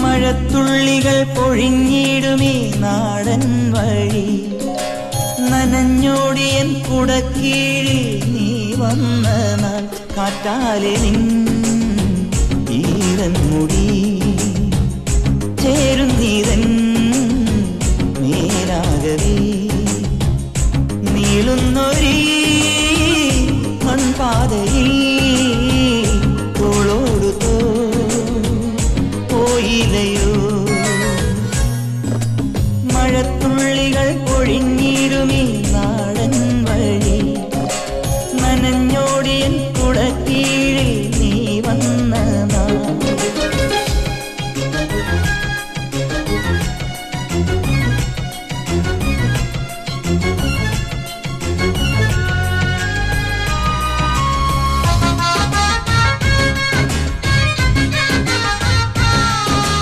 മഴത്തുള്ളികൾ പൊഴിഞ്ഞിടുമീ നാടൻ വഴി നനഞ്ഞോടിയൻ കുടക്കീഴിൽ നീ വന്ന നാൾ കാറ്റാലെ നിൻ ഈരൻ മുടി ചേരുന്നീതൻ മേലാകവേ നീളുന്നൊരീ മൺപാതയിൽ തോളോടു പോയില്ലയോ മഴത്തുള്ളികൾ പൊഴിഞ്ഞിടുമീ നാ